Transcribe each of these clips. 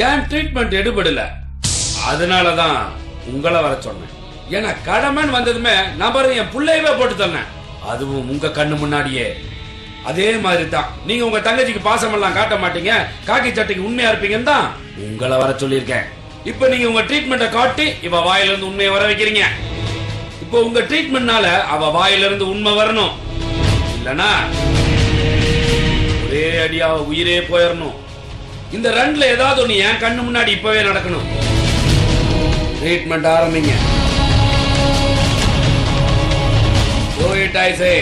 ஏன் ட்ரீட்மெண்ட் எடுபடல, அதனாலதான் உங்களை வர சொன்னேன். ஏன்னா கடமைன்னு வந்ததுமே நபர் என் பிள்ளையவே போட்டு தந்தேன், அதுவும் உங்க கண்ணு முன்னாடியே. அதே மாதிரி தான் நீங்க உங்க தங்கச்சிக்கு பாசமெல்லாம் காட்ட மாட்டீங்க, காக்கி சட்டைக்கு உண்மையா இருப்பீங்கன்னு தான் உங்களை வர சொல்லியிருக்கேன். இப்ப நீங்க உங்க ட்ரீட்மெண்ட்டை காட்டி இவ வாயில இருந்து உண்மையை வர வைக்கிறீங்க. இப்போ உங்க ட்ரீட்மெண்ட்னால அவ வாயில இருந்து உண்மை வரணும், இல்லனா ஒரே அடியா உயிரே போயிடணும். இந்த ரெண்டுல ஏதாவது ஒண்ணு என் கண்ணு முன்னாடி இப்பவே நடக்கணும். ட்ரீட்மெண்ட் ஆரம்பிங்க. Do it, I say.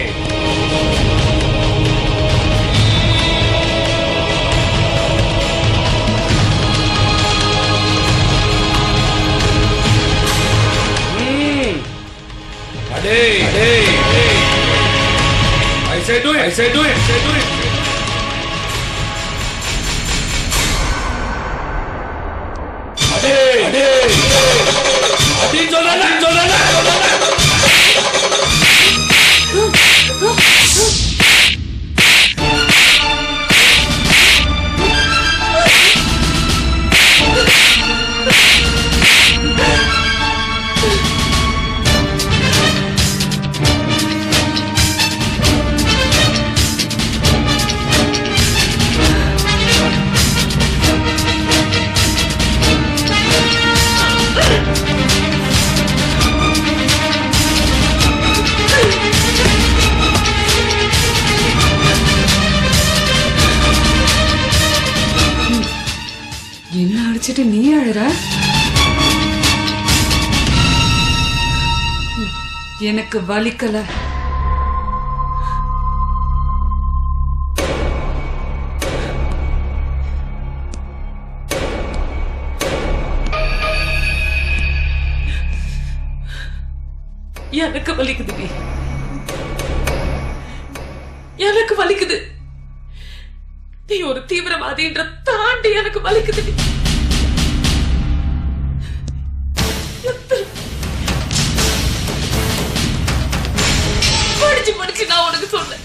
I say do it. I say do it. I say do it. Adi jolana. என்ன அடிச்சிட்டு நீ அழற? எனக்கு வலிக்கல. எனக்கு வலிக்குது. எனக்கு வலிக்குது. நீ ஒரு தீவிரவாதின்ற தாண்டி எனக்கு வலிக்குது. படிச்சு நான் உனக்கு சொன்னேன்.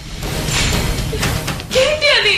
கேட்டியா நீ?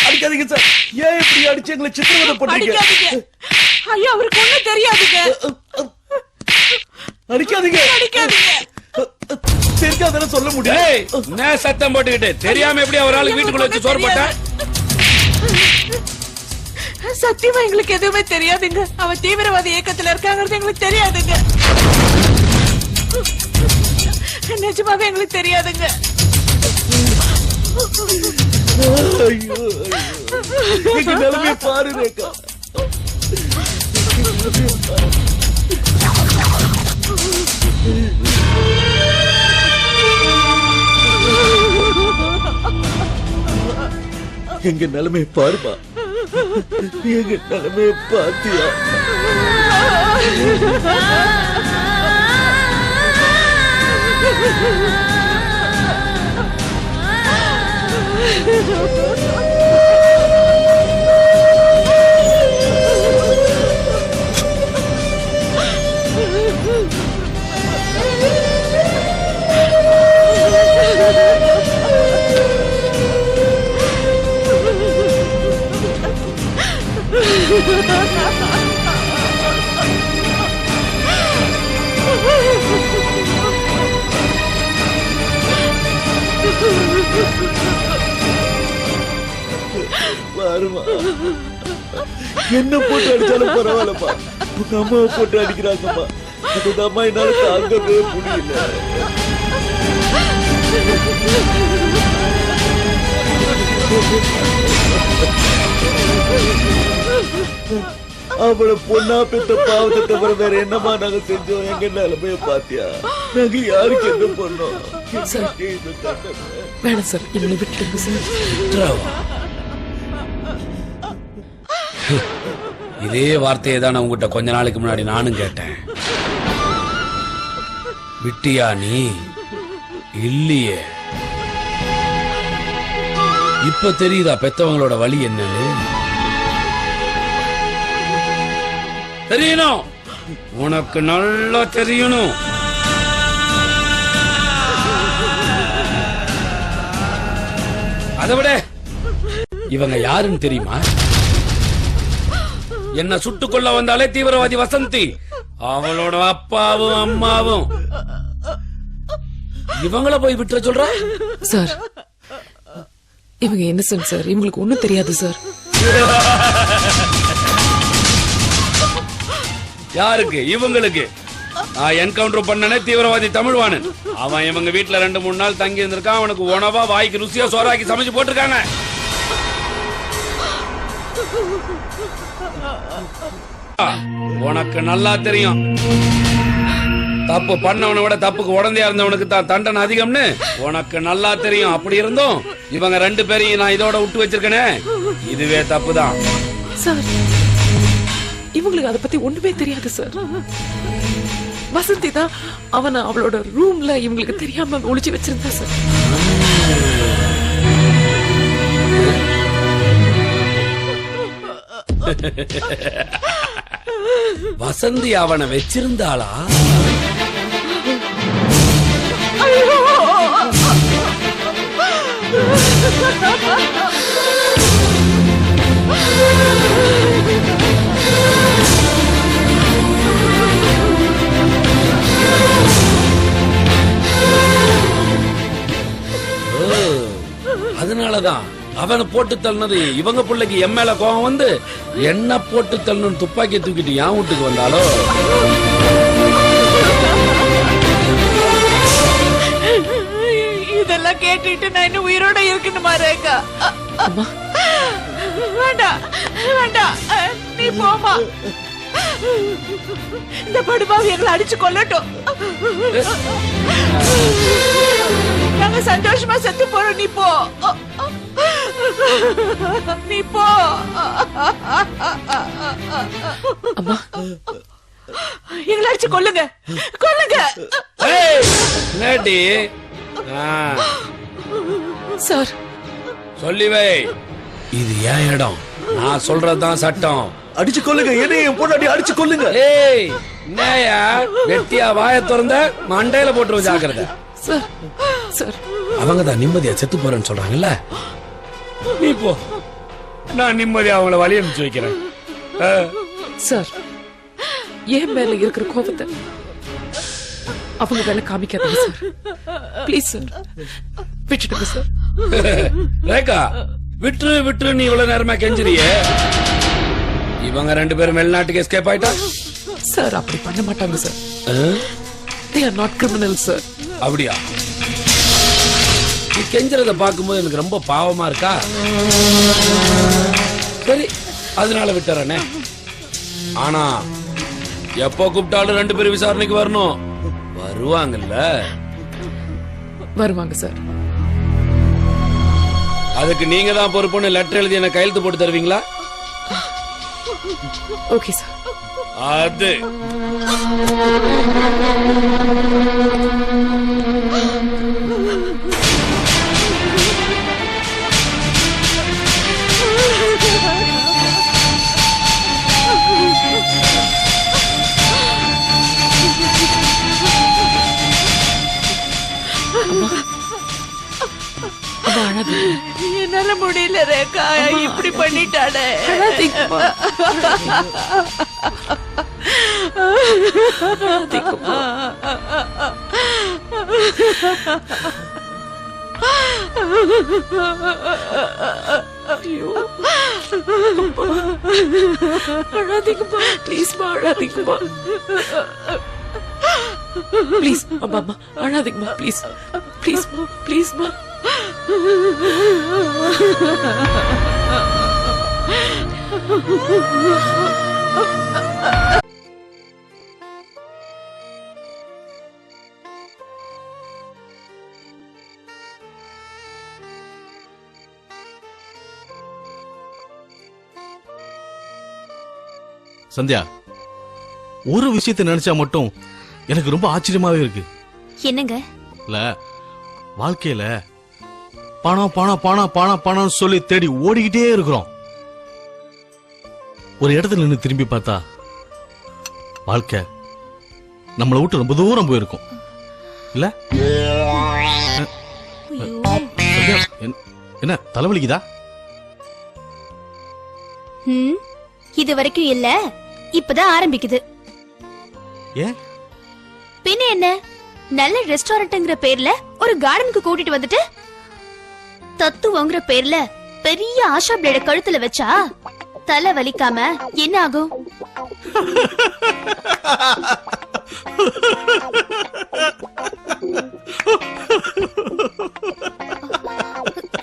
அடிக்காதீங்க சார். ஏன் இப்படி அடிச்சு எங்களை சித்திரவதை பண்றீங்க? ஐயா, அவருக்கு ஒண்ணும் தெரியாதுங்க. அடிக்காதீங்க. தெரியாதானே சொல்ல முடியும். நான் சத்தம் போட்டுக்கிட்டு தெரியாம எப்படி ஒரு ஆளு வீட்டுக்குள்ள வச்சு சோறு போட்டா? சத்தியமா எங்களுக்கு எதுவுமே தெரியாதுங்க. அவ தீவிரவாதி இயக்கத்துல இருக்காங்கிறது எங்களுக்கு தெரியாதுங்க. நிஜமாவே எங்களுக்கு தெரியாதுங்க. எங்க நிலைமைய பாரு ரேகா. எங்க நிலைமைய பாருமா. எங்க நிலைமைய பாத்தியா? பாருமா, என்ன போட்டு அடிச்சாலும் பரவாயில்லப்பா. உங்க அம்மாவை போட்டு அடிக்கிறாங்கம்மா. உங்க அம்மா என்னால தாங்கவே முடியல. அவளை பொண்ணா பெத்த பாவத்தை தவிர வேற என்னமா நாங்க செஞ்சோம்? எங்க நிலைமைய பாத்தியா? நாங்க யாருக்கு என்ன பண்ணோம்? வேணாம் சார், இவனை விட்டுடுங்க சார். இதே வார்த்தையை தான் உங்ககிட்ட கொஞ்ச நாளைக்கு முன்னாடி நானும் கேட்டேன். விட்டியா நீ? இல்லையே. இப்ப தெரியுதா பெத்தவங்களோட வழி என்னன்னு? தெரியணும், உனக்கு நல்லா தெரியணும். அதை விட இவங்க யாருன்னு தெரியுமா? என்ன சுட்டுக்கொள்ள வந்தாலே தீவிரவாதி வசந்தி, அவளோட அப்பாவும் அம்மாவும். இவங்கள போய் விட்டுற சொல்ற சார்? இவங்க இன்னசென்ட் சார், இவங்களுக்கு ஒண்ணும் தெரியாது சார். யாருக்கு? இவங்களுக்கு. நான் என்கவுண்டர் பண்ணனே தீவிரவாதி தமிழ்வாணன். அவன் இவங்க வீட்டுல 2-3 நாள் தங்கி இருந்திருக்கான். அவனுக்கு உணவா வாய்க்கு ருசியா சோறாக்கி சமைச்சு போட்டிருக்காங்க. உனக்கு நல்லா தெரியும், தப்பு பண்ணவனை விட தப்புக்கு உடந்தையா இருந்தவனுக்கு தான் தண்டனை அதிகம்னு உனக்கு நல்லா தெரியும். அப்படி இருந்தும் இவங்க 2 பேரையும் நான் இதோட விட்டு வச்சிருக்கேனே, இதுவே தப்புதான் சார். இவங்களுக்கு அதை பத்தி ஒண்ணுமே தெரியாது சார். வசந்தி தான் அவனை அவளோட ரூம்ல இவங்களுக்கு தெரியாம ஒளிச்சு வச்சிருந்தா சார். வசந்தி அவனை வச்சிருந்தாளா? அதனாலதான் அவனை போட்டு தள்ளினது. இவங்க பிள்ளைக்கு என் மேல கோபம் வந்து என்ன போட்டு தள்ளணும் துப்பாக்கி தூக்கிட்டு என் வீட்டுக்கு வந்தாலோ. இதெல்லாம் கேட்டுட்டு நான் இன்னும் உயிரோட இருக்கணுமா ரேகா? வேண்டாம் வேண்டாம், நீ போமா. இந்த படுபாவி எங்களை அடிச்சு கொல்லட்டும். நாங்க சந்தோஷமா செத்து போறோம். நீ போ, நீ போ. அம்மா, எங்களை அடிச்சு கொல்லுங்க, கொல்லுங்க. சார் சொல்லிவை, இது ஏன் இடம், நான் சொல்றதுதான் சட்டம். அடிச்சு கொல்லுங்க, என்னையும் பொண்ணாடி அடிச்சு கொல்லுங்க. ஏய் என்னையா வெட்டியா வாய திறந்த மண்டையில போட்டு ஜாக்கிரதை. சார் சார், அவங்க தான் நிம்மதியா செத்து போறேன்னு சொல்றாங்கல்ல, நீ போ, நான் நிம்மதியா அவங்கள வழி அனுப்பிச்சு வைக்கிறேன். சார், ஏன் மேல இருக்கிற கோபத்தை அவங்க மேல காமிக்காதீங்க சார். ப்ளீஸ் சார், விட்டுடுங்க சார். ரேகா, விட்டுரு விட்டுரு, நீ இவ்வளவு நேரமா கெஞ்சிரியே. இவங்க 2 பேரும் வெளிநாட்டுக்கு எஸ்கேப் ஆயிட்டா சார். அப்படி பண்ண மாட்டாங்க sir. They are not criminals sir. அப்படியா? நீ கெஞ்சறத பாக்கும்போது எனக்கு ரொம்ப பாவமா இருக்கா. சரி, அதனால விட்டுறேனே. ஆனா எப்போ கூப்பிட்டாலும் 2 பேரும் விசாரணைக்கு வரணும். வருவாங்கல்ல? வருவாங்க சார். அதுக்கு நீங்க தான் பொறுப்புன்னு லெட்டர் எழுதி என்ன கையெழுத்து போட்டு தருவீங்களா? Okay sir. அது என்னால முடியல ரேகா, இப்படி பண்ணிட்டானே. அழாதீங்கம்மா, ப்ளீஸ்மா, அழாதீங்கம்மா. ப்ளீஸ் அம்மா, அழாதீங்கம்மா, ப்ளீஸ் ப்ளீஸ்மா, ப்ளீஸ்மா. சந்தியா, ஒரு விஷயத்தை நினைச்சா மட்டும் எனக்கு ரொம்ப ஆச்சரியமாவே இருக்கு. என்னங்க? இல்ல, வாழ்க்கையில பணம் பணம் பணம் பணம் பணம் சொல்லி தேடி ஓடிக்கிட்டே இருக்கிறோம். ஒரு இடத்துல நின்று திரும்பி பார்த்தா வாழ்க்கை நம்மளை விட்டு ரொம்ப தூரம் போயிருக்கும். இல்ல சந்தியா, என்ன தலைவலிக்குதா? இது வரைக்கும் இல்ல, இப்பதான் ஆரம்பிக்குது. ஏன்? பின்ன என்ன, நல்ல ரெஸ்டாரண்ட்ங்கிற பேர்ல ஒரு கார்டனுக்கு கூட்டிட்டு வந்துட்டு தத்துவங்கிற பேர்ல பெரிய ஆஷா பிளேட கழுத்துல வச்சா தலை வலிக்காம என்ன ஆகும்?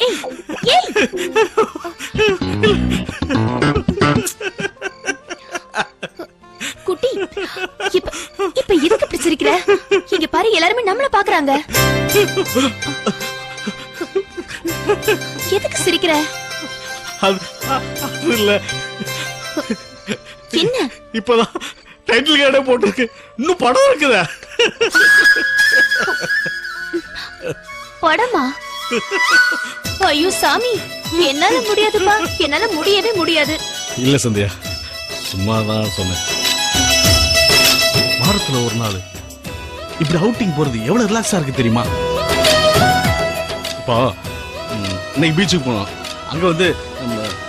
ஏய், ஏய். குட்டி, இப்ப எதுக்கு இப்படி சிரிக்கிற? இங்க பாரு, எல்லாருமே நம்மள பாக்குறாங்க. எதுக்கு சிரிக்கிற? இல்ல, என்ன? இப்பதான் டைட்டில் கார்டே போட்டிருக்கு, இன்னும் படம் இருக்குதா? படமா? ஐயோ சாமி, என்னால முடியாதுப்பா, என்னால முடியவே முடியாது. இல்ல சந்தியா, சும்மாதான் சொன்னேன். வாரத்துல ஒரு நாள் இப்படி அவுட்டிங் போறது எவ்வளவு ரிலாக்ஸா இருக்கு தெரியுமா? இப்போ இன்னைக்கு பீச்சுக்கு போனோம். அங்க வந்து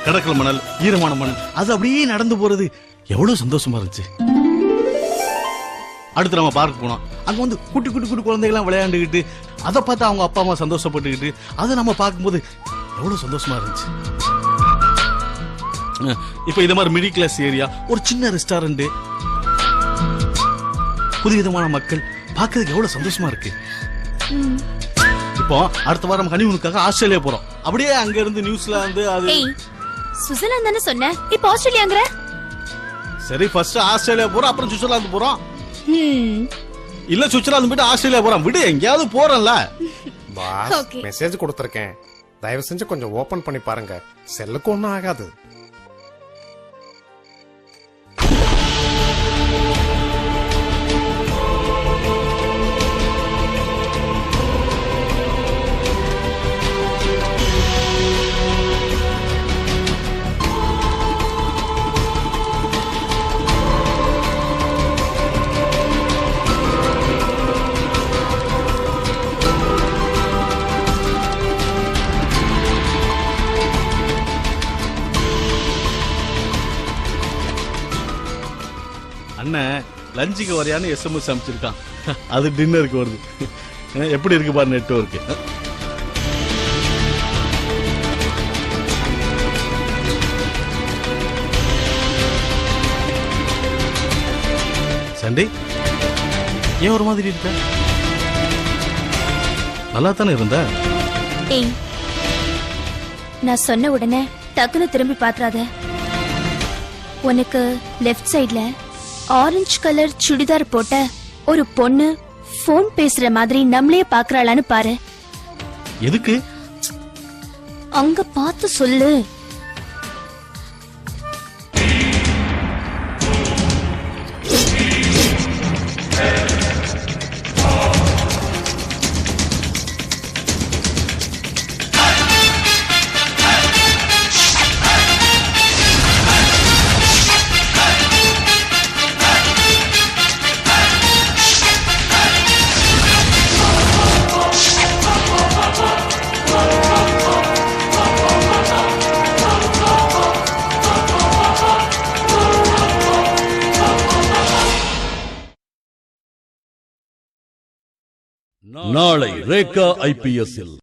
கடற்கரை மணல், ஈரமான மணல், அது அப்படியே நடந்து போறது எவ்வளவு சந்தோஷமா இருந்துச்சு. அடுத்து நம்ம பார்க்க போனோம். அங்க வந்து குட்டி குட்டி குட்டி குழந்தைகள்லாம் விளையாண்டுக்கிட்டு அதை பார்த்து அவங்க அப்பா அம்மா சந்தோஷப்பட்டுக்கிட்டு அதை நம்ம பார்க்கும்போது எவ்வளவு சந்தோஷமா இருந்துச்சு. இப்ப இது மாதிரி மிடில் கிளாஸ் ஏரியா, ஒரு சின்ன ரெஸ்டாரண்ட், புதுவிதமான மக்கள் பார்க்கறதுக்கு எவ்வளவு சந்தோஷமா இருக்கு. இப்போ அடுத்த வாரம் ஹனிமூனுக்காக ஆஸ்திரேலியா போறோம். அப்படியே அங்க இருந்து நியூசிலாந்து, அது சுவிட்சர்லாந்து தானே சொன்ன, இப்ப ஆஸ்திரேலியாங்கற? சரி, ஃபர்ஸ்ட் ஆஸ்திரேலியா போறோம், அப்புறம் சுவிட்சர்லாந்து போறோம். இல்ல, சுவிட்சர்லாந்து போயிட்டு ஆஸ்திரேலியா போறோம். விடு, எங்கயாவது போறோம்ல. பாஸ், மெசேஜ் கொடுத்திருக்கேன், தயவு செஞ்சு கொஞ்சம் ஓபன் பண்ணி பாருங்க. செல்லுக்கு ஒண்ணும் ஆகாது. அண்ணன் லஞ்சுக்கு வரையான்னு SMS அமைச்சிருக்கான். அது டின்னருக்கு வருது. எப்படி இருக்கு பாரு நெட்வொர்க். சண்டே, ஏன் ஒரு மாதிரி இருக்க? நல்லா தானே இருந்த? ஏய், நான் சொன்ன உடனே டக்குன்னு திரும்பி பாத்துறாத. உனக்கு லெஃப்ட் சைடுல ஆரஞ்சு கலர் சுடிதார் போட்ட ஒரு பொண்ணு போன் பேசுற மாதிரி நம்மளே பாக்குறாளான்னு பாரு. எதுக்கு? அங்க பார்த்து சொல்லு. நாளை ரேகா IPS-இல்